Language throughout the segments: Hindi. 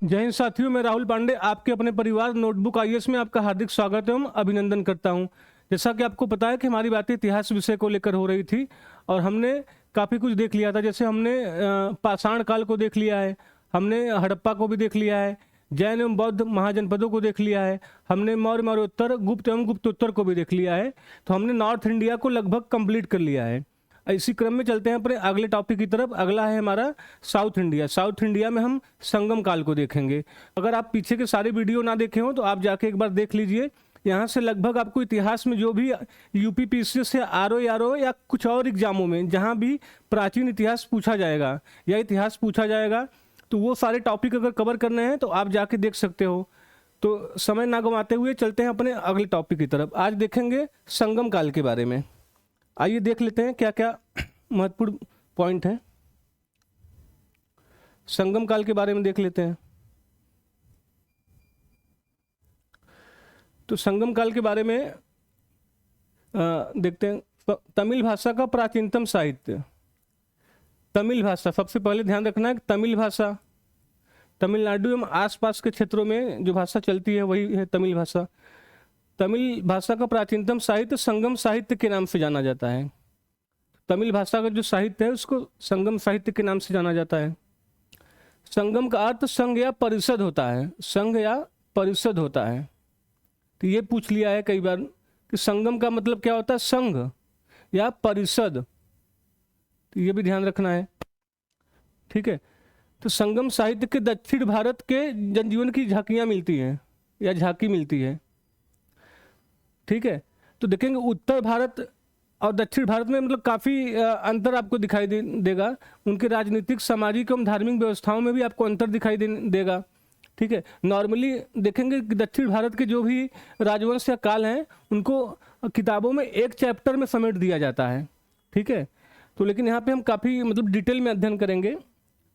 जय हिंद साथियों, मैं राहुल पांडे आपके अपने परिवार नोटबुक आईएएस में आपका हार्दिक स्वागत एवं अभिनंदन करता हूं। जैसा कि आपको पता है कि हमारी बातें इतिहास विषय को लेकर हो रही थी और हमने काफ़ी कुछ देख लिया था। जैसे हमने पाषाण काल को देख लिया है, हमने हड़प्पा को भी देख लिया है, जैन एवं बौद्ध महाजनपदों को देख लिया है, हमने मौर्य मौर्योत्तर गुप्त एवं गुप्तोत्तर को भी देख लिया है। तो हमने नॉर्थ इंडिया को लगभग कंप्लीट कर लिया है। इसी क्रम में चलते हैं अपने अगले टॉपिक की तरफ। अगला है हमारा साउथ इंडिया। साउथ इंडिया में हम संगम काल को देखेंगे। अगर आप पीछे के सारे वीडियो ना देखे हो तो आप जाके एक बार देख लीजिए। यहाँ से लगभग आपको इतिहास में जो भी यूपीपीसीएस से आरओ या कुछ और एग्जामों में जहाँ भी प्राचीन इतिहास पूछा जाएगा या इतिहास पूछा जाएगा तो वो सारे टॉपिक अगर कवर करने हैं तो आप जाके देख सकते हो। तो समय ना गंवाते हुए चलते हैं अपने अगले टॉपिक की तरफ। आज देखेंगे संगम काल के बारे में। आइए देख लेते हैं क्या क्या महत्वपूर्ण पॉइंट है। संगम काल के बारे में देख लेते हैं। तो संगम काल के बारे में देखते हैं। तमिल भाषा का प्राचीनतम साहित्य। तमिल भाषा, सबसे पहले ध्यान रखना है कि तमिल भाषा तमिलनाडु एवं आसपास के क्षेत्रों में जो भाषा चलती है वही है तमिल भाषा। तमिल भाषा का प्राचीनतम साहित्य संगम साहित्य के नाम से जाना जाता है। तमिल भाषा का जो साहित्य है उसको संगम साहित्य के नाम से जाना जाता है। संगम का अर्थ संघ या परिषद होता है। संघ या परिषद होता है। तो ये पूछ लिया है कई बार कि संगम का मतलब क्या होता है, संघ या परिषद। तो ये भी ध्यान रखना है, ठीक है। तो संगम साहित्य के दक्षिण भारत के जनजीवन की झांकियाँ मिलती हैं या झांकी मिलती है, ठीक है। तो देखेंगे उत्तर भारत और दक्षिण भारत में मतलब काफ़ी अंतर आपको दिखाई देगा। उनके राजनीतिक, सामाजिक एवं धार्मिक व्यवस्थाओं में भी आपको अंतर दिखाई देगा, ठीक है। नॉर्मली देखेंगे कि दक्षिण भारत के जो भी राजवंश या काल हैं उनको किताबों में एक चैप्टर में समेट दिया जाता है, ठीक है। तो लेकिन यहाँ पे हम काफ़ी मतलब डिटेल में अध्ययन करेंगे।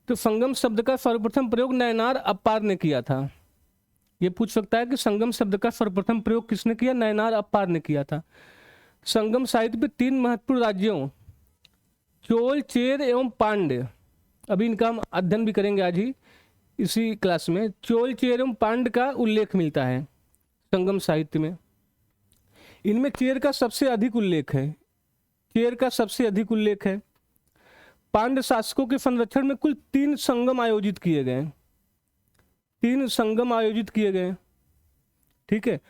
तो संगम शब्द का सर्वप्रथम प्रयोग नयनार अप्पार ने किया था। ये पूछ सकता है कि संगम शब्द का सर्वप्रथम प्रयोग किसने किया? नयनार अप्पार ने किया था। संगम साहित्य पे 3 महत्वपूर्ण राज्यों चोल, चेर एवं पांड्य, अभी इनका हम अध्ययन भी करेंगे आज ही इसी क्लास में। चोल, चेर एवं पांड्य का उल्लेख मिलता है संगम साहित्य में। इनमें चेर का सबसे अधिक उल्लेख है। चेर का सबसे अधिक उल्लेख है। पांड्य शासकों के संरक्षण में कुल 3 संगम आयोजित किए गए। 3 संगम आयोजित किए गए, ठीक है,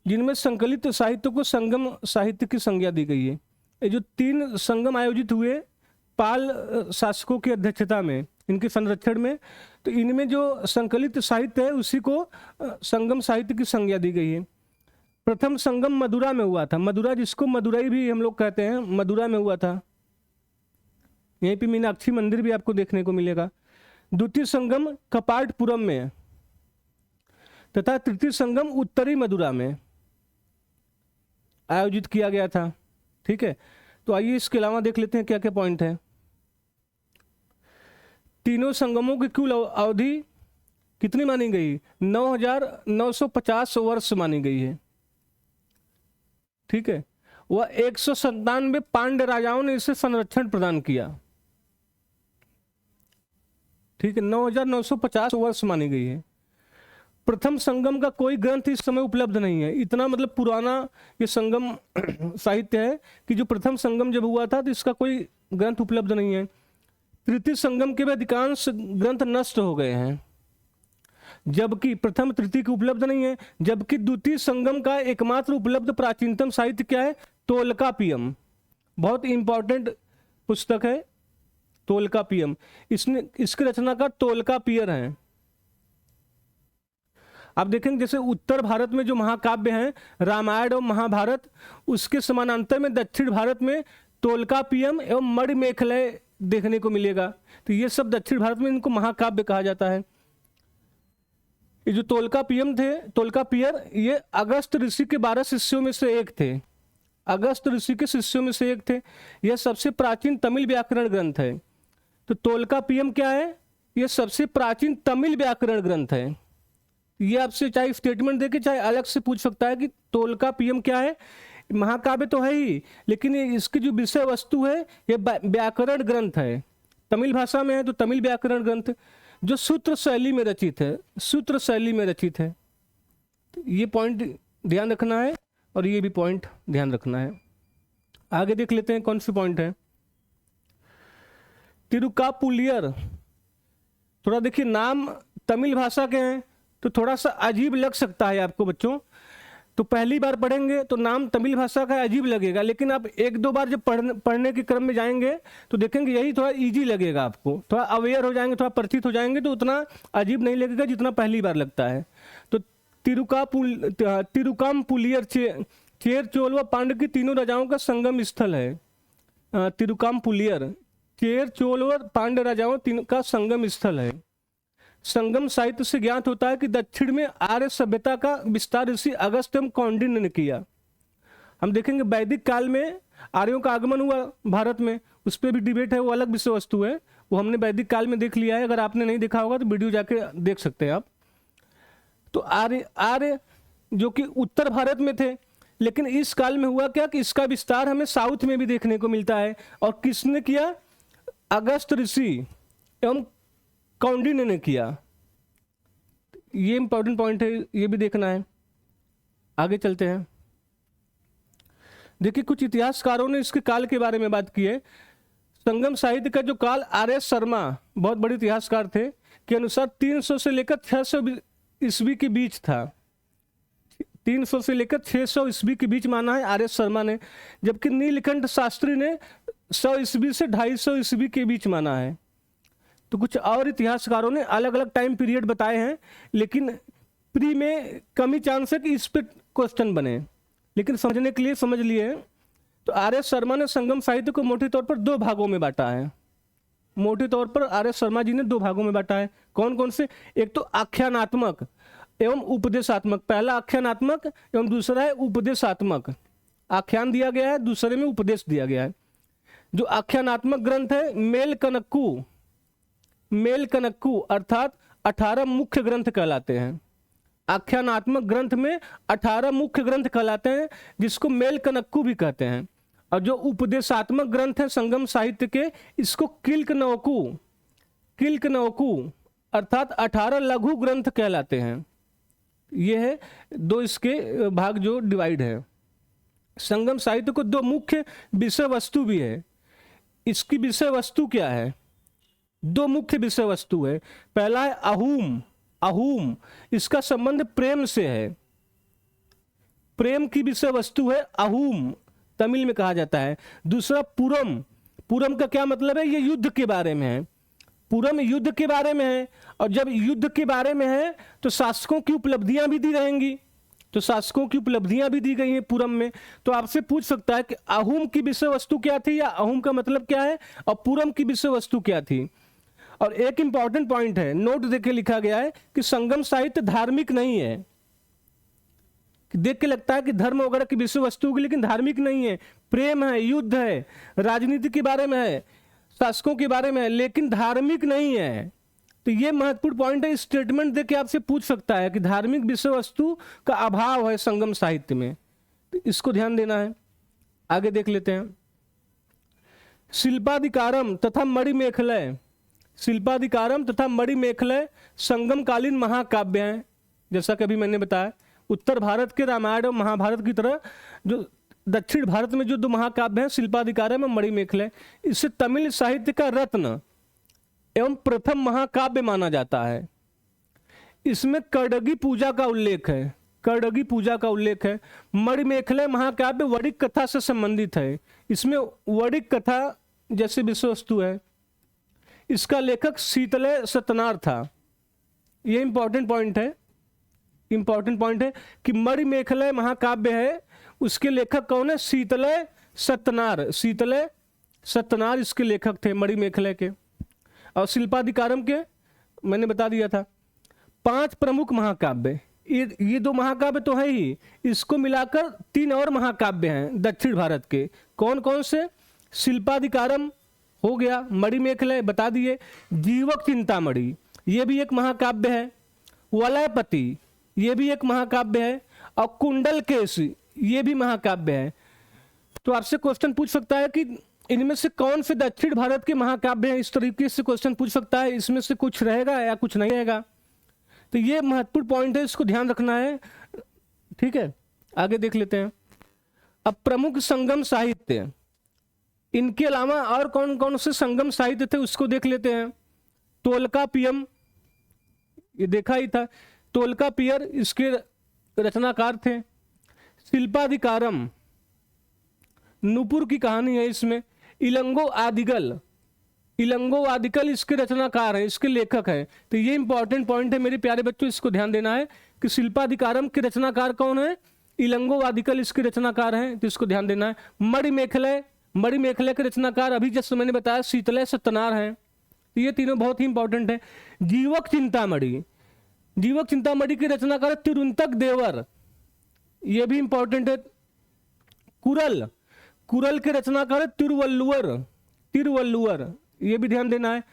जिनमें संकलित साहित्य को संगम साहित्य की संज्ञा दी गई है। ये जो 3 संगम आयोजित हुए पाल शासकों की अध्यक्षता में, इनके संरक्षण में, तो इनमें जो संकलित साहित्य है उसी को संगम साहित्य की संज्ञा दी गई है। प्रथम संगम मदुरा में हुआ था। मदुरा, जिसको मदुरई भी हम लोग कहते हैं, मदुरा में हुआ था। यहीं पे मीनाक्षी मंदिर भी आपको देखने को मिलेगा। द्वितीय संगम कपाटपुरम में तथा तृतीय संगम उत्तरी मदुरा में आयोजित किया गया था, ठीक है। तो आइए इसके अलावा देख लेते हैं क्या क्या पॉइंट है। तीनों संगमों की कुल अवधि कितनी मानी गई? 9,950 वर्ष मानी गई है, ठीक है। वह 197 पांड्य राजाओं ने इसे संरक्षण प्रदान किया, ठीक है। 9,950 वर्ष मानी गई है। प्रथम संगम का कोई ग्रंथ इस समय उपलब्ध नहीं है। इतना मतलब पुराना ये संगम साहित्य है कि जो प्रथम संगम जब हुआ था तो इसका कोई ग्रंथ उपलब्ध नहीं है। तृतीय संगम के भी अधिकांश ग्रंथ नष्ट हो गए हैं, जबकि प्रथम तृतीय की उपलब्ध नहीं है। जबकि द्वितीय संगम का एकमात्र उपलब्ध प्राचीनतम साहित्य क्या है? तोलकापियम। बहुत इंपॉर्टेंट पुस्तक है तोलकापियम। इसकी रचनाकार तोलकापियर हैं। आप देखेंगे जैसे उत्तर भारत में जो महाकाव्य हैं रामायण और महाभारत, उसके समानांतर में दक्षिण भारत में तोलकापियम एवं मणिमेखलय देखने को मिलेगा। तो ये सब दक्षिण भारत में इनको महाकाव्य कहा जाता है। ये जो तोलकापियम थे, तोलकापियर, ये अगस्त ऋषि के 12 शिष्यों में से एक थे। अगस्त ऋषि के शिष्यों में से एक थे। यह सबसे प्राचीन तमिल व्याकरण ग्रंथ है। तो तोलकापियम क्या है? यह सबसे प्राचीन तमिल व्याकरण ग्रंथ है। ये आपसे चाहे स्टेटमेंट देके चाहे अलग से पूछ सकता है कि तोलकापियम क्या है। महाकाव्य तो है ही, लेकिन इसकी जो विषय वस्तु है ये व्याकरण ग्रंथ है। तमिल भाषा में है तो तमिल व्याकरण ग्रंथ। जो सूत्र शैली में रचित है, सूत्र शैली में रचित है। तो ये पॉइंट ध्यान रखना है और ये भी पॉइंट ध्यान रखना है। आगे देख लेते हैं कौन सी पॉइंट है। तिरुकापुलियर, थोड़ा देखिए नाम तमिल भाषा के हैं तो थोड़ा सा अजीब लग सकता है आपको बच्चों, तो पहली बार पढ़ेंगे तो नाम तमिल भाषा का अजीब लगेगा, लेकिन आप एक दो बार जब पढ़ने के क्रम में जाएंगे तो देखेंगे यही थोड़ा इजी लगेगा आपको, थोड़ा अवेयर हो जाएंगे, थोड़ा परिचित हो जाएंगे तो उतना अजीब नहीं लगेगा जितना पहली बार लगता है। तो तिरुकामपुलियर चेर चोल व पांड्य की तीनों राजाओं का संगम स्थल है। तिरुकामपुलियर चेर चोल व पांड्य राजाओं तीनों का संगम स्थल है। संगम साहित्य से ज्ञात होता है कि दक्षिण में आर्य सभ्यता का विस्तार ऋषि अगस्त्य एवं कौंडिन्य ने किया। हम देखेंगे वैदिक काल में आर्यों का आगमन हुआ भारत में, उस पर भी डिबेट है, वो अलग विषय वस्तु है, वो हमने वैदिक काल में देख लिया है। अगर आपने नहीं देखा होगा तो वीडियो जाके देख सकते हैं आप। तो आर्य जो कि उत्तर भारत में थे, लेकिन इस काल में हुआ क्या कि इसका विस्तार हमें साउथ में भी देखने को मिलता है। और किसने किया? अगस्त ऋषि एवं कौंडिन्य ने किया। ये इंपॉर्टेंट पॉइंट है, ये भी देखना है। आगे चलते हैं। देखिए कुछ इतिहासकारों ने इसके काल के बारे में बात की है। संगम साहित्य का जो काल आर.एस. शर्मा बहुत बड़े इतिहासकार थे के अनुसार 300 से लेकर 600 ईस्वी के बीच था। 300 से लेकर 600 ईस्वी के बीच माना है आर.एस. शर्मा ने, जबकि नीलकंठ शास्त्री ने 100 ईस्वी से 250 ईस्वी के बीच माना है। तो कुछ और इतिहासकारों ने अलग अलग टाइम पीरियड बताए हैं, लेकिन प्री में कम ही चांस है कि इस पर क्वेश्चन बने, लेकिन समझने के लिए समझ लिए। तो आर.एस. शर्मा ने संगम साहित्य को मोटे तौर पर 2 भागों में बांटा है। मोटे तौर पर आर.एस. शर्मा जी ने 2 भागों में बांटा है। कौन कौन से? एक तो आख्यानात्मक एवं उपदेशात्मक। पहला आख्यानात्मक एवं दूसरा है उपदेशात्मक। आख्यान दिया गया है, दूसरे में उपदेश दिया गया है। जो आख्यानात्मक ग्रंथ है मेल कनक्कू अर्थात 18 मुख्य ग्रंथ कहलाते हैं। आख्यानात्मक ग्रंथ में 18 मुख्य ग्रंथ कहलाते हैं, जिसको मेल कनक्कू भी कहते हैं। और जो उपदेशात्मक ग्रंथ है संगम साहित्य के, इसको किल्क नवकू अर्थात 18 लघु ग्रंथ कहलाते हैं। ये है 2 इसके भाग जो डिवाइड है। संगम साहित्य को 2 मुख्य विषय वस्तु भी है। इसकी विषय वस्तु क्या है? 2 मुख्य विषय वस्तु है। पहला है अहूम, इसका संबंध प्रेम से है। प्रेम की विषय वस्तु है अहूम, तमिल में कहा जाता है। दूसरा पुरम का क्या मतलब है? ये युद्ध के बारे में है। पुरम युद्ध के बारे में है, और जब युद्ध के बारे में है तो शासकों की उपलब्धियां भी दी रहेंगी। तो शासकों की उपलब्धियां भी दी गई हैं पुरम में। तो आपसे पूछ सकता है कि अहूम की विषय वस्तु क्या थी, या अहूम का मतलब क्या है, और पुरम की विषय वस्तु क्या थी। और एक इंपॉर्टेंट पॉइंट है, नोट देख के लिखा गया है कि संगम साहित्य धार्मिक नहीं है। देख के लगता है कि धर्म वगैरह की विषय वस्तु होगी, लेकिन धार्मिक नहीं है। प्रेम है, युद्ध है, राजनीति के बारे में है, शासकों के बारे में है, लेकिन धार्मिक नहीं है। तो ये महत्वपूर्ण पॉइंट है। स्टेटमेंट देख के आपसे पूछ सकता है कि धार्मिक विषय वस्तु का अभाव है संगम साहित्य में, तो इसको ध्यान देना है। आगे देख लेते हैं। शिल्पाधिकारम तथा मणिमेखलय संगमकालीन महाकाव्य हैं। जैसा कि अभी मैंने बताया, उत्तर भारत के रामायण और महाभारत की तरह जो दक्षिण भारत में जो 2 महाकाव्य हैं, शिल्पाधिकारम और मणिमेखलय, इसे तमिल साहित्य का रत्न एवं प्रथम महाकाव्य माना जाता है। इसमें कर्डगी पूजा का उल्लेख है। मणिमेखलय महाकाव्य वणिक कथा से संबंधित है। इसमें वणिक कथा जैसे विषय वस्तु है। इसका लेखक शीतलय सतनार था। यह इंपॉर्टेंट पॉइंट है कि मणिमेखलय महाकाव्य है, उसके लेखक कौन है? शीतलय सतनार इसके लेखक थे मणिमेखलय के। और शिल्पाधिकारम के मैंने बता दिया था। 5 प्रमुख महाकाव्य, ये 2 महाकाव्य तो है ही, इसको मिलाकर 3 और महाकाव्य हैं दक्षिण भारत के। कौन कौन से? शिल्पाधिकारम हो गया, मणिमेखलय बता दिए, जीवक चिंतामणि ये भी एक महाकाव्य है, वलयपति ये भी एक महाकाव्य है, और कुंडलकेश ये भी महाकाव्य है। तो आपसे क्वेश्चन पूछ सकता है कि इनमें से कौन से दक्षिण भारत के महाकाव्य हैं? इस तरीके से क्वेश्चन पूछ सकता है, इसमें से कुछ रहेगा या कुछ नहीं रहेगा। तो ये महत्वपूर्ण पॉइंट है, इसको ध्यान रखना है। ठीक है, आगे देख लेते हैं। अब प्रमुख संगम साहित्य, इनके अलावा और कौन कौन से संगम साहित्य थे उसको देख लेते हैं। तोलकापियम, ये देखा ही था, तोलकापियर इसके रचनाकार थे। शिल्पाधिकारम, नूपुर की कहानी है इसमें। इलंगो आदिगल, इलंगो आदिगल इसके रचनाकार हैं, इसके लेखक हैं। तो ये इंपॉर्टेंट पॉइंट है मेरे प्यारे बच्चों, इसको ध्यान देना है कि शिल्पाधिकारम के रचनाकार कौन है, इलंगो आदिगल इसके रचनाकार हैं, तो इसको ध्यान देना है। मणिमेखलय, मणिमेखलय के रचनाकार अभी जैसे मैंने बताया शीतलय सत्यनार हैं। ये तीनों बहुत ही इंपॉर्टेंट है। जीवक चिंतामणि, जीवक चिंतामणि के रचनाकार तिरुंतक देवर, ये भी इंपॉर्टेंट है। कुरल, कुरल के रचनाकार तिरुवल्लुवर, तिरुवल्लुवर, ये भी ध्यान देना है।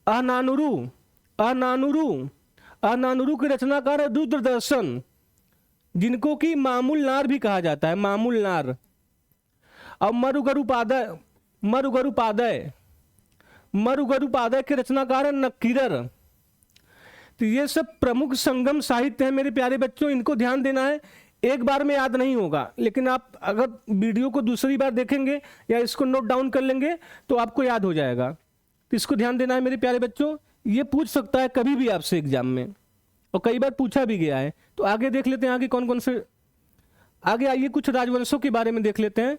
अहनानुरु, अहनानुरु, अहनानुरु के रचनाकार है रुद्रदर्शन, जिनको कि मामूल नार भी कहा जाता है, मामूल नार। और मरुगरुपादय, मरुगरुपादय, मरुगरुपादय के रचनाकार है नक्कीरर। तो ये सब प्रमुख संगम साहित्य है मेरे प्यारे बच्चों, इनको ध्यान देना है। एक बार में याद नहीं होगा, लेकिन आप अगर वीडियो को दूसरी बार देखेंगे या इसको नोट डाउन कर लेंगे तो आपको याद हो जाएगा। तो इसको ध्यान देना है मेरे प्यारे बच्चों, ये पूछ सकता है कभी भी आपसे एग्जाम में, और कई बार पूछा भी गया है। तो आगे देख लेते हैं आगे कौन कौन से, आगे आइए कुछ राजवंशों के बारे में देख लेते हैं।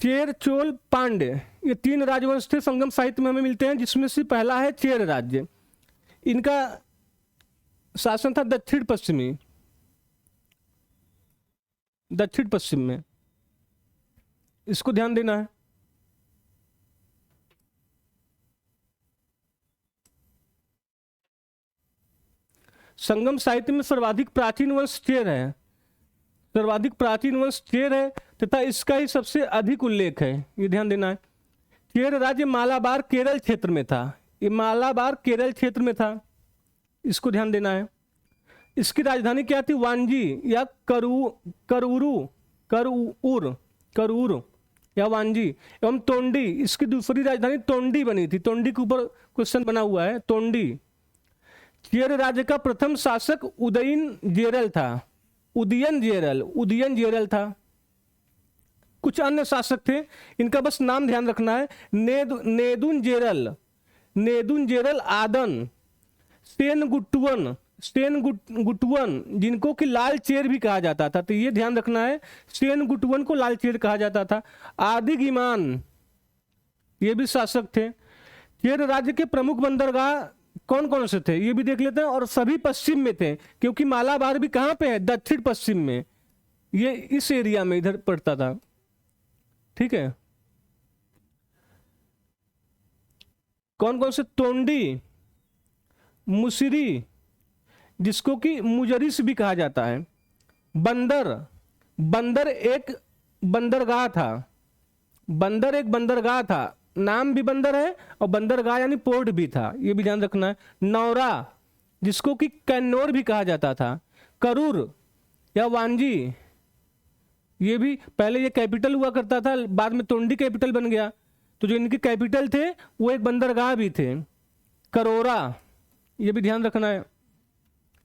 चेर, चोल, पांड्य, ये तीन राजवंश थे संगम साहित्य में हमें मिलते हैं, जिसमें से पहला है चेर राज्य। इनका शासन था दक्षिण पश्चिमी, दक्षिण पश्चिम में, इसको ध्यान देना है। संगम साहित्य में सर्वाधिक प्राचीन वंश चेर है, सर्वाधिक प्राचीन वंश चेर है तथा इसका ही सबसे अधिक उल्लेख है, ये ध्यान देना है। चेर राज्य मालाबार केरल क्षेत्र में था, ये मालाबार केरल क्षेत्र में था, इसको ध्यान देना है। इसकी राजधानी क्या थी? वांजी या करऊर, करऊर या वांजी एवं तोंडी, इसकी दूसरी राजधानी तोंडी बनी थी। तोंडी के ऊपर क्वेश्चन बना हुआ है, तोंडी। चेर राज्य का प्रथम शासक उदयन जेरल था, उदयन जेरल, उदयन जेरल था। कुछ अन्य शासक थे, इनका बस नाम ध्यान रखना है। नेदुन जेरल, नेदुन जेरल आदन, सेन गुट्टुवन, सेन गुट्टुवन, जिनको कि लाल चेर भी कहा जाता था, तो ये ध्यान रखना है, सेन गुट्टुवन को लाल चेर कहा जाता था। आदिगिमान, ये भी शासक थे। चेर राज्य के प्रमुख बंदरगाह कौन कौन से थे ये भी देख लेते हैं, और सभी पश्चिम में थे, क्योंकि मालाबार भी कहाँ पे है? दक्षिण पश्चिम में, ये इस एरिया में इधर पड़ता था। ठीक है, कौन कौन से? तोंडी, मुसिरी, जिसको कि मुजरिस भी कहा जाता है। बंदर, बंदर एक बंदरगाह था, बंदर एक बंदरगाह था, नाम भी बंदर है और बंदरगाह यानी पोर्ट भी था, ये भी ध्यान रखना है। नौरा, जिसको कि कैन्नौर भी कहा जाता था। करूर या वांजी, ये भी पहले ये कैपिटल हुआ करता था, बाद में तोंडी कैपिटल बन गया, तो जो इनके कैपिटल थे वो एक बंदरगाह भी थे। करोरा, ये भी ध्यान रखना है।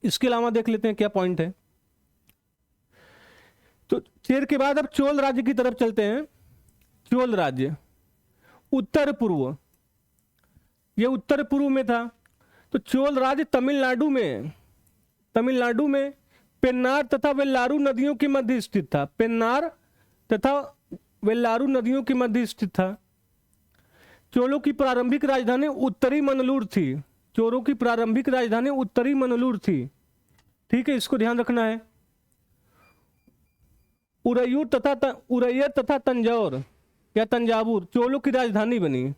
इसके अलावा देख लेते हैं क्या पॉइंट है। तो चेर के बाद अब चोल राज्य की तरफ चलते हैं। चोल राज्य उत्तर पूर्व, ये उत्तर पूर्व में था। तो चोल राज्य तमिलनाडु में, तमिलनाडु में पेन्नार तथा वेल्लारू नदियों के मध्य स्थित था। पेन्नार तथा वेल्लारू नदियों के मध्य स्थित था। चोलों की प्रारंभिक राजधानी उत्तरी मनलूर थी, चोलों की प्रारंभिक राजधानी उत्तरी मनलूर थी। ठीक है, इसको ध्यान रखना है। उरैयर तथा तंजौर या तंजावुर चोलों की राजधानी बनी।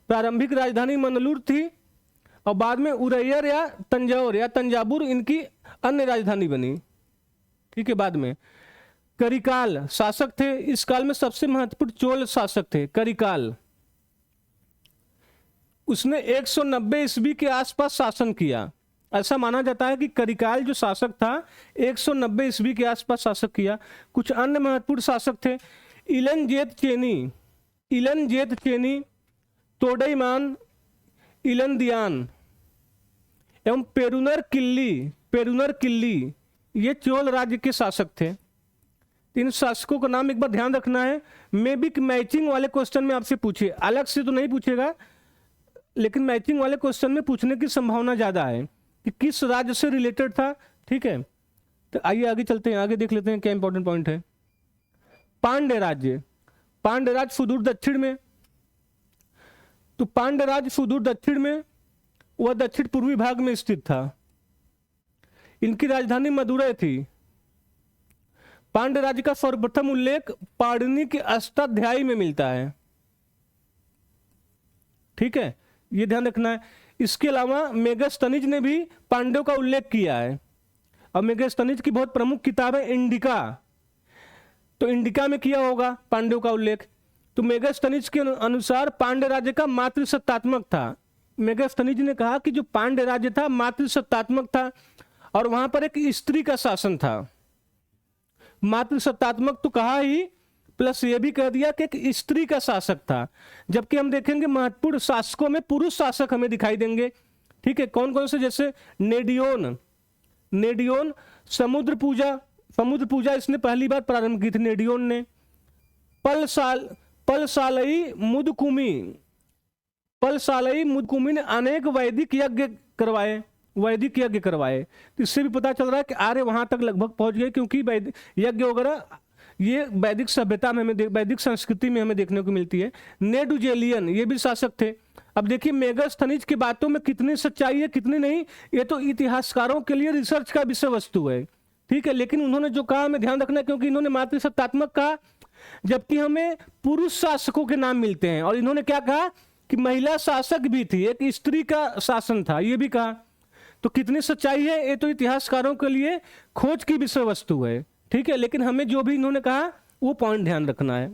प्रारंभिक राजधानी मनलूर थी और बाद में उरैयर या तंजौर या तंजावुर इनकी अन्य राजधानी बनी। ठीक है, बाद में करिकाल शासक थे, इस काल में सबसे महत्वपूर्ण चोल शासक थे करिकाल। उसने 190 ईस्वी के आसपास शासन किया। ऐसा माना जाता है कि करिकाल जो शासक था 190 ईस्वी के आसपास शासक किया। कुछ अन्य महत्वपूर्ण शासक थे। इलनजेत चेनी, इलन जेत चेनी, तोडईमान, इलन दियान एवं पेरुनर किल्ली ये चोल राज्य के शासक थे। इन शासकों का नाम एक बार ध्यान रखना है। मे भी मैचिंग वाले क्वेश्चन में आपसे पूछे, अलग से तो नहीं पूछेगा, लेकिन मैचिंग वाले क्वेश्चन में पूछने की संभावना ज्यादा है कि किस राज्य से रिलेटेड था। ठीक है, तो आइए आगे चलते हैं, आगे देख लेते हैं क्या इंपॉर्टेंट पॉइंट है। पांड्य राज्य सुदूर दक्षिण में, तो पांड्य राज्य सुदूर दक्षिण में, वह दक्षिण पूर्वी भाग में स्थित था। इनकी राजधानी मदुरै थी। पांड्य राज्य का सर्वप्रथम उल्लेख पाणिनि के अष्टाध्यायी में मिलता है। ठीक है, ये ध्यान रखना है। इसके अलावा मेगास्थनीज ने भी पांड्यों का उल्लेख किया है। अब मेगास्थनीज की बहुत प्रमुख किताब है इंडिका, तो इंडिका में किया होगा पांड्यों का उल्लेख। तो मेगास्थनीज के अनुसार पांड्य राज्य का मातृसत्तात्मक था। मेगास्थनीज ने कहा कि जो पांड्य राज्य था मातृसत्तात्मक था और वहां पर एक स्त्री का शासन था। मातृसत्तात्मक तो कहा ही, प्लस ये भी कह दिया कि एक स्त्री का शासक था। जबकि हम देखेंगे महत्वपूर्ण शासकों में पुरुष शासक हमें दिखाई देंगे। ठीक है, कौन कौन से, जैसे नेडियोन समुद्र पूजा इसने पहली बार प्रारंभ की थी नेडियोन ने। पलसालई मुदकुमी ने अनेक वैदिक यज्ञ करवाए। तो इससे भी पता चल रहा है कि आर्य वहां तक लगभग पहुंच गए, क्योंकि यज्ञ वगैरह ये वैदिक सभ्यता में वैदिक संस्कृति में हमें देखने को मिलती है। नेडुजेलियन ये भी शासक थे। अब देखिए मेगास्थनीज की बातों में कितनी सच्चाई है कितनी नहीं, ये तो इतिहासकारों के लिए रिसर्च का विषय वस्तु है। ठीक है, लेकिन उन्होंने जो कहा हमें ध्यान रखना है, क्योंकि इन्होंने मातृसत्तात्मक कहा, जबकि हमें पुरुष शासकों के नाम मिलते हैं। और इन्होंने क्या कहा कि महिला शासक भी थी, एक स्त्री का शासन था, ये भी कहा। तो कितनी सच्चाई है ये तो इतिहासकारों के लिए खोज की विषय वस्तु है। ठीक है, लेकिन हमें जो भी इन्होंने कहा वो पॉइंट ध्यान रखना है।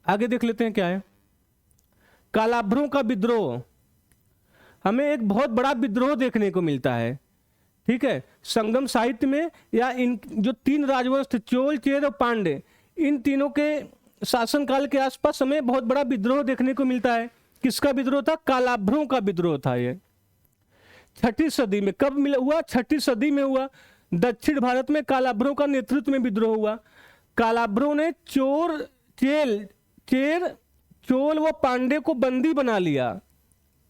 आगे देख लेते हैं क्या है। कालाभ्रों का विद्रोह, हमें एक बहुत बड़ा विद्रोह देखने को मिलता है। ठीक है, संगम साहित्य में, या इन जो तीन राजवंश थे चोल, चेर और पांड्य, इन तीनों के शासनकाल के आसपास हमें बहुत बड़ा विद्रोह देखने को मिलता है। किसका विद्रोह था? कालाभ्रों का विद्रोह था। ये 6ठी सदी में कब हुआ? 6ठी सदी में हुआ। दक्षिण भारत में कालाभ्रों का नेतृत्व में विद्रोह हुआ। कालाभ्रों ने चोल व पांड्य को बंदी बना लिया।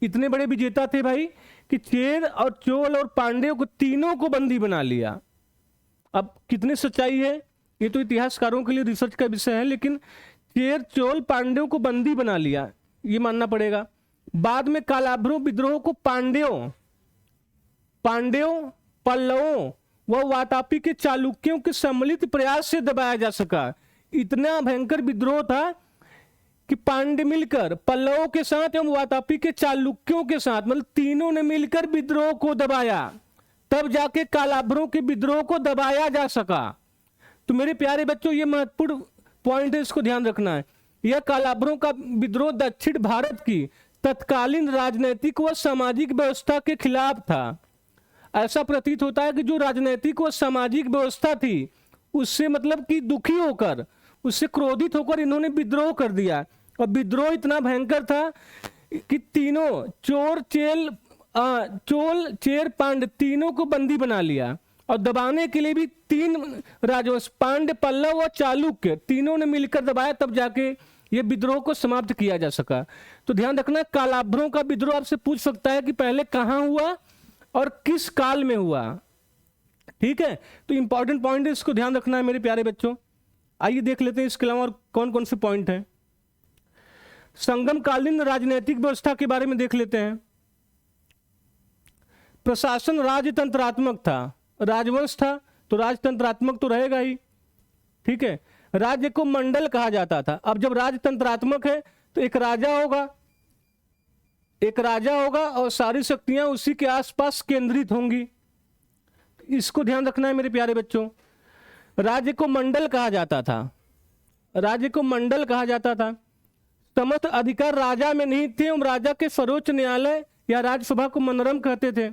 इतने बड़े विजेता थे भाई कि चेर और चोल और पांड्य को तीनों को बंदी बना लिया। अब कितनी सच्चाई है ये तो इतिहासकारों के लिए रिसर्च का विषय है, लेकिन चेर चोल पांड्यों को बंदी बना लिया ये मानना पड़ेगा। बाद में कालाभ्रों विद्रोह को पांड्यों, पल्लवों व वातापी के चालुक्यों के सम्मिलित प्रयास से दबाया जा सका। इतना भयंकर विद्रोह था कि पांड्य मिलकर पल्लवों के साथ एवं वातापी के चालुक्यों के साथ, मतलब तीनों ने मिलकर विद्रोह को दबाया, तब जाके कालाभ्रों के विद्रोह को दबाया जा सका। तो मेरे प्यारे बच्चों ये महत्वपूर्ण पॉइंट है, इसको ध्यान रखना है। यह कालाभ्रों का विद्रोह दक्षिण भारत की तत्कालीन राजनैतिक व सामाजिक व्यवस्था के खिलाफ था। ऐसा प्रतीत होता है कि जो राजनैतिक व सामाजिक व्यवस्था थी उससे मतलब कि दुखी होकर, उससे क्रोधित होकर इन्होंने विद्रोह कर दिया। और विद्रोह इतना भयंकर था कि तीनों चोल, चेर, पांड्य तीनों को बंदी बना लिया। और दबाने के लिए भी तीन राजवंश पांड्य, पल्लव और चालुक्य तीनों ने मिलकर दबाया, तब जाके ये विद्रोह को समाप्त किया जा सका। तो ध्यान रखना कालाभ्रों का विद्रोह आपसे पूछ सकता है कि पहले कहां हुआ और किस काल में हुआ। ठीक है, तो इंपॉर्टेंट पॉइंट है, इसको ध्यान रखना है मेरे प्यारे बच्चों। आइए देख लेते हैं इसके अलावा और कौन कौन से पॉइंट हैं। संगमकालीन राजनीतिक व्यवस्था के बारे में देख लेते हैं। प्रशासन राजतंत्रात्मक था, राजवंश था तो राजतंत्रात्मक तो रहेगा ही। ठीक है, राज्य को मंडल कहा जाता था। अब जब राजतंत्रात्मक है तो एक राजा होगा और सारी शक्तियां उसी के आसपास केंद्रित होंगी। इसको ध्यान रखना है मेरे प्यारे बच्चों। राज्य को मंडल कहा जाता था। समस्त अधिकार राजा में नहीं थे। राजा के सर्वोच्च न्यायालय या राज्यसभा को मनोरम कहते थे।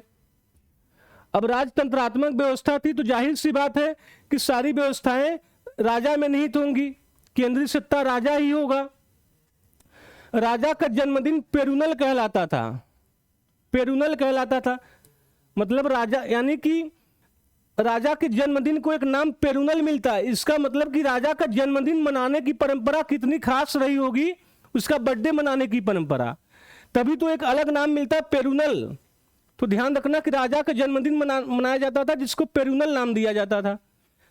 अब राजतंत्रात्मक व्यवस्था थी तो जाहिर सी बात है कि सारी व्यवस्थाएं राजा में निहित होंगी, केंद्रीय सत्ता राजा ही होगा। राजा का जन्मदिन पेरुनल कहलाता था। पेरुनल कहलाता था मतलब राजा, यानी कि राजा के जन्मदिन को एक नाम पेरुनल मिलता है। इसका मतलब कि राजा का जन्मदिन मनाने की परंपरा कितनी खास रही होगी, उसका बर्थडे मनाने की परंपरा, तभी तो एक अलग नाम मिलता है पेरुनल। तो ध्यान रखना कि राजा का जन्मदिन मनाया जाता था जिसको पेरुनल नाम दिया जाता था।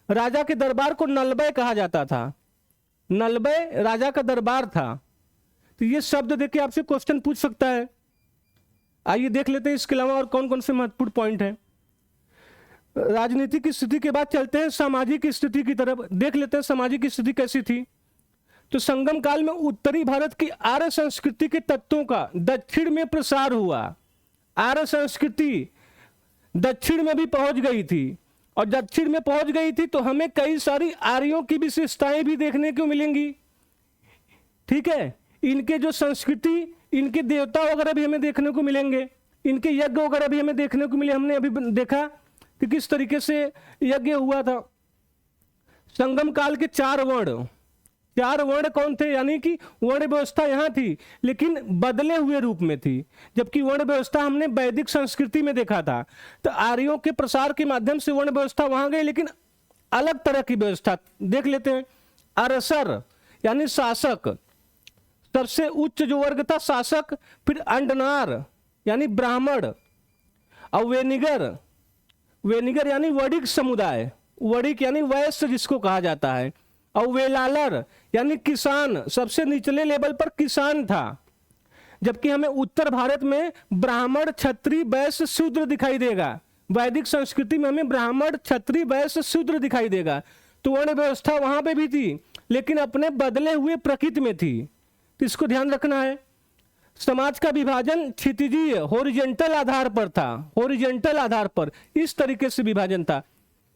राजा के दरबार को नलबय कहा जाता था। नलबय राजा का दरबार था। तो ये शब्द देख के आपसे क्वेश्चन पूछ सकता है। आइए देख लेते हैं इसके अलावा और कौन कौन से महत्वपूर्ण पॉइंट हैं। राजनीतिक स्थिति के बाद चलते हैं सामाजिक स्थिति की तरफ, देख लेते हैं सामाजिक स्थिति कैसी थी। तो संगम काल में उत्तरी भारत की आर्य संस्कृति के तत्वों का दक्षिण में प्रसार हुआ। आर्य संस्कृति दक्षिण में भी पहुंच गई थी, और दक्षिण में पहुंच गई थी तो हमें कई सारी आर्यों की विशेषताएं भी देखने को मिलेंगी। ठीक है, इनके जो संस्कृति, इनके देवता वगैरह भी हमें देखने को मिलेंगे, इनके यज्ञ वगैरह भी हमें देखने को मिले। हमने अभी देखा कि किस तरीके से यज्ञ हुआ था। संगम काल के 4 वर्ण कौन थे, यानी कि वर्ण व्यवस्था यहां थी लेकिन बदले हुए रूप में थी, जबकि वर्ण व्यवस्था हमने वैदिक संस्कृति में देखा था। तो आर्यों के प्रसार के माध्यम से वर्ण व्यवस्था वहां गई, लेकिन अलग तरह की व्यवस्था देख लेते हैं। अरसर यानी शासक, सबसे उच्च जो वर्ग था शासक, फिर अंडनार यानी ब्राह्मण, और वेनिगर यानी वणिक समुदाय, वणिक यानी वैश्य जिसको कहा जाता है, और वेलालर यानी किसान, सबसे निचले लेवल पर किसान था। जबकि हमें उत्तर भारत में ब्राह्मण, क्षत्रिय, वैश्य, शूद्र दिखाई देगा। वैदिक संस्कृति में हमें ब्राह्मण, क्षत्रिय, वैश्य, शूद्र दिखाई देगा। तो वर्ण व्यवस्था वहां पे भी थी लेकिन अपने बदले हुए प्रकृति में थी, तो इसको ध्यान रखना है। समाज का विभाजन क्षितिजीय हॉरिजॉन्टल आधार पर था, हॉरिजॉन्टल आधार पर इस तरीके से विभाजन था,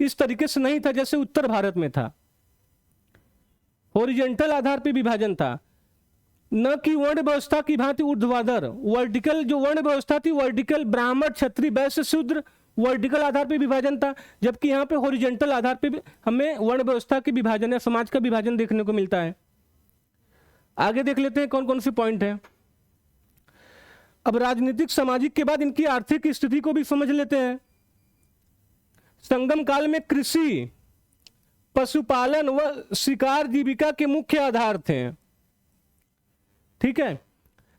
इस तरीके से नहीं था जैसे उत्तर भारत में था। हॉरिजॉन्टल आधार पर विभाजन था, न कि वर्ण व्यवस्था की भांति ऊर्ध्वाधर। वर्टिकल जो वर्ण व्यवस्था थी, वर्टिकल ब्राह्मण, क्षत्रिय, वैश्य, शूद्र, वर्टिकल आधार पर विभाजन था, जबकि यहाँ पे हॉरिजॉन्टल आधार पर हमें वर्ण व्यवस्था की विभाजन या समाज का विभाजन देखने को मिलता है। आगे देख लेते हैं कौन कौन से पॉइंट है। अब राजनीतिक सामाजिक के बाद इनकी आर्थिक स्थिति को भी समझ लेते हैं। संगम काल में कृषि, पशुपालन व शिकार जीविका के मुख्य आधार थे। ठीक है,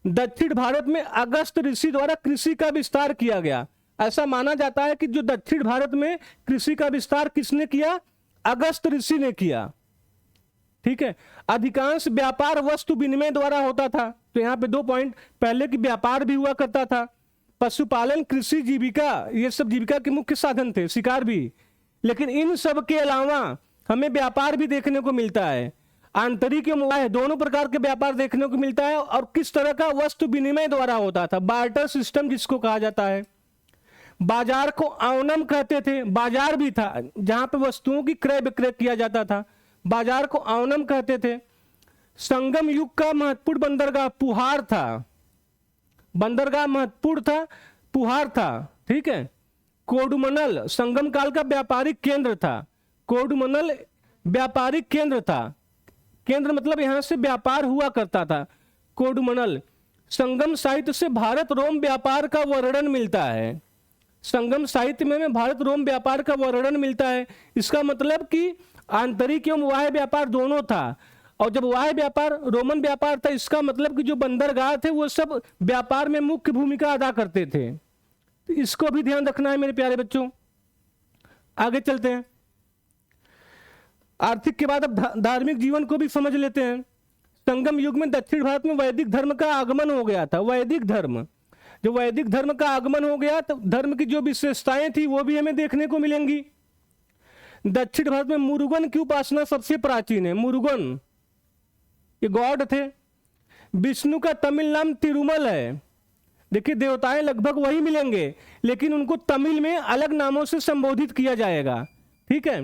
दक्षिण भारत में अगस्त ऋषि द्वारा कृषि का विस्तार किया गया। ऐसा माना जाता है कि जो दक्षिण भारत में कृषि का विस्तार किसने किया, अगस्त ऋषि ने किया। ठीक है, अधिकांश व्यापार वस्तु विनिमय द्वारा होता था। तो यहाँ पे 2 पॉइंट, पहले की व्यापार भी हुआ करता था, पशुपालन, कृषि, जीविका, ये सब जीविका के मुख्य साधन थे, शिकार भी। लेकिन इन सब के अलावा हमें व्यापार भी देखने को मिलता है, आंतरिक एवं बाह्य दोनों प्रकार के व्यापार देखने को मिलता है। और किस तरह का, वस्तु विनिमय द्वारा होता था, बार्टर सिस्टम जिसको कहा जाता है। बाजार को आवनम कहते थे, बाजार भी था जहां पे वस्तुओं की क्रय विक्रय किया जाता था, बाजार को आवनम कहते थे। संगम युग का महत्वपूर्ण बंदरगाह पुहार था, बंदरगाह महत्वपूर्ण था, पुहार था। ठीक है, कोडुमनल संगम काल का व्यापारिक केंद्र था, कोडुमनल व्यापारिक केंद्र था, केंद्र मतलब यहां से व्यापार हुआ करता था, कोडुमनल। संगम साहित्य से भारत रोम व्यापार का वर्णन मिलता है, संगम साहित्य में भारत रोम व्यापार का वर्णन मिलता है। इसका मतलब कि आंतरिक एवं बाह्य व्यापार दोनों था, और जब बाह्य व्यापार रोमन व्यापार था, इसका मतलब कि जो बंदरगाह थे वो सब व्यापार में मुख्य भूमिका अदा करते थे। तो इसको भी ध्यान रखना है मेरे प्यारे बच्चों। आगे चलते हैं। आर्थिक के बाद अब धार्मिक जीवन को भी समझ लेते हैं। संगम युग में दक्षिण भारत में वैदिक धर्म का आगमन हो गया था। वैदिक धर्म, जो वैदिक धर्म का आगमन हो गया तो धर्म की जो विशेषताएं थी वो भी हमें देखने को मिलेंगी। दक्षिण भारत में मुरुगन की उपासना सबसे प्राचीन है। मुरुगन ये गॉड थे। विष्णु का तमिल नाम तिरुमल है। देखिए, देवताएं लगभग वही मिलेंगे लेकिन उनको तमिल में अलग नामों से संबोधित किया जाएगा। ठीक है,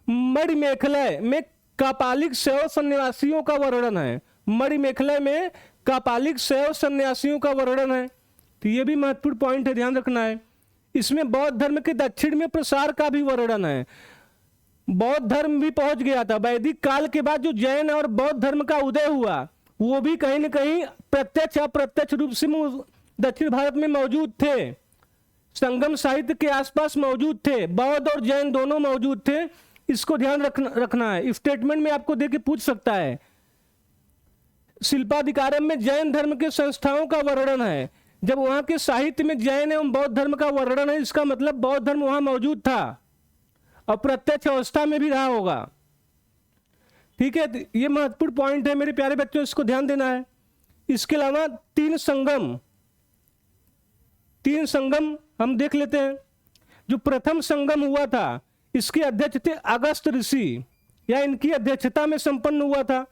मणिमेखलय में कापालिक शैव सन्यासियों का वर्णन है, मणिमेखलय में कापालिक शैव सन्यासियों का वर्णन है। तो ये भी महत्वपूर्ण पॉइंट है, ध्यान रखना है। इसमें बौद्ध धर्म के दक्षिण में प्रसार का भी वर्णन है। बौद्ध धर्म भी पहुंच गया था। वैदिक काल के बाद जो जैन और बौद्ध धर्म का उदय हुआ वो भी कहीं न कहीं प्रत्यक्ष अप्रत्यक्ष रूप से दक्षिण भारत में मौजूद थे, संगम साहित्य के आसपास मौजूद थे, बौद्ध और जैन दोनों मौजूद थे। इसको ध्यान रखना है। स्टेटमेंट में आपको देके पूछ सकता है। शिल्पाधिकारम में जैन धर्म के संस्थाओं का वर्णन है। जब वहां के साहित्य में जैन एवं बौद्ध धर्म का वर्णन है, इसका मतलब बौद्ध धर्म वहां मौजूद था और प्रत्यक्ष अवस्था में भी रहा होगा। ठीक है, ये महत्वपूर्ण पॉइंट है मेरे प्यारे बच्चों, इसको ध्यान देना है। इसके अलावा तीन संगम हम देख लेते हैं। जो प्रथम संगम हुआ था, इसके अध्यक्ष थे अगस्त ऋषि, या इनकी अध्यक्षता में संपन्न हुआ था।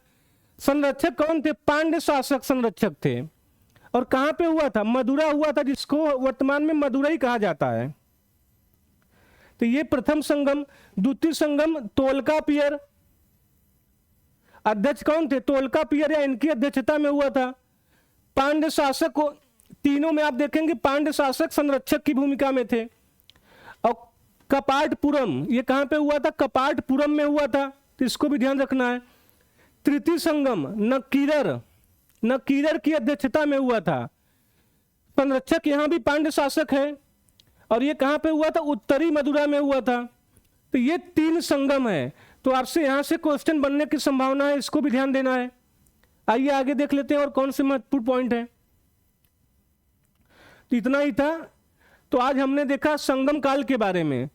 संरक्षक कौन थे? पांड्य शासक संरक्षक थे। और कहां पे हुआ था? मदुरा हुआ था, जिसको वर्तमान में मदुरई कहा जाता है। तो ये प्रथम संगम। द्वितीय संगम तोलका पियर, अध्यक्ष कौन थे? तोलका पियर, या इनकी अध्यक्षता में हुआ था। पांड्य शासक को, तीनों में आप देखेंगे पांड्य शासक संरक्षक की भूमिका में थे। और कपाटपुरम, ये कहां पे हुआ था? कपाटपुरम में हुआ था, तो इसको भी ध्यान रखना है। तृतीय संगम नकीरर की अध्यक्षता में हुआ था। संरक्षक यहां भी पांड्य शासक है, और ये कहां पे हुआ था? उत्तरी मदुरा में हुआ था। तो ये तीन संगम है। तो आपसे यहां से क्वेश्चन बनने की संभावना है, इसको भी ध्यान देना है। आइए आगे देख लेते हैं और कौन से महत्वपूर्ण पॉइंट है। तो इतना ही था। तो आज हमने देखा संगम काल के बारे में,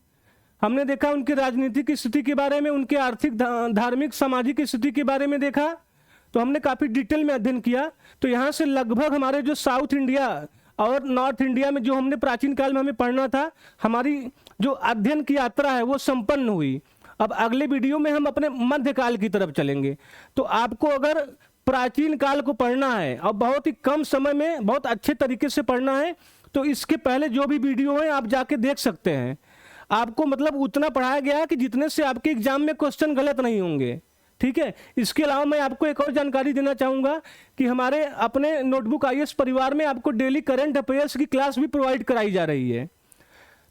हमने देखा उनकी राजनीतिक स्थिति के बारे में, उनके आर्थिक, धार्मिक, सामाजिक स्थिति के बारे में देखा। तो हमने काफी डिटेल में अध्ययन किया। तो यहाँ से लगभग हमारे जो साउथ इंडिया और नॉर्थ इंडिया में जो हमने प्राचीन काल में हमें पढ़ना था, हमारी जो अध्ययन की यात्रा है वो संपन्न हुई। अब अगले वीडियो में हम अपने मध्यकाल की तरफ चलेंगे। तो आपको अगर प्राचीन काल को पढ़ना है और बहुत ही कम समय में बहुत अच्छे तरीके से पढ़ना है, तो इसके पहले जो भी वीडियो है आप जाके देख सकते हैं। आपको मतलब उतना पढ़ाया गया है कि जितने से आपके एग्जाम में क्वेश्चन गलत नहीं होंगे। ठीक है। इसके अलावा मैं आपको एक और जानकारी देना चाहूंगा कि हमारे अपने नोटबुक आईएएस परिवार में आपको डेली करंट अफेयर्स की क्लास भी प्रोवाइड कराई जा रही है।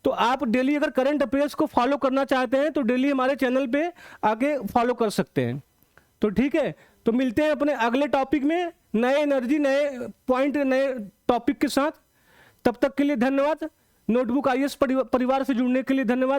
तो आप डेली अगर करंट अफेयर्स को फॉलो करना चाहते हैं तो डेली हमारे चैनल पे आके फॉलो कर सकते हैं। तो ठीक है, तो मिलते हैं अपने अगले टॉपिक में नए एनर्जी, नए पॉइंट, नए टॉपिक के साथ। तब तक के लिए धन्यवाद। नोटबुक आईएएस परिवार से जुड़ने के लिए धन्यवाद।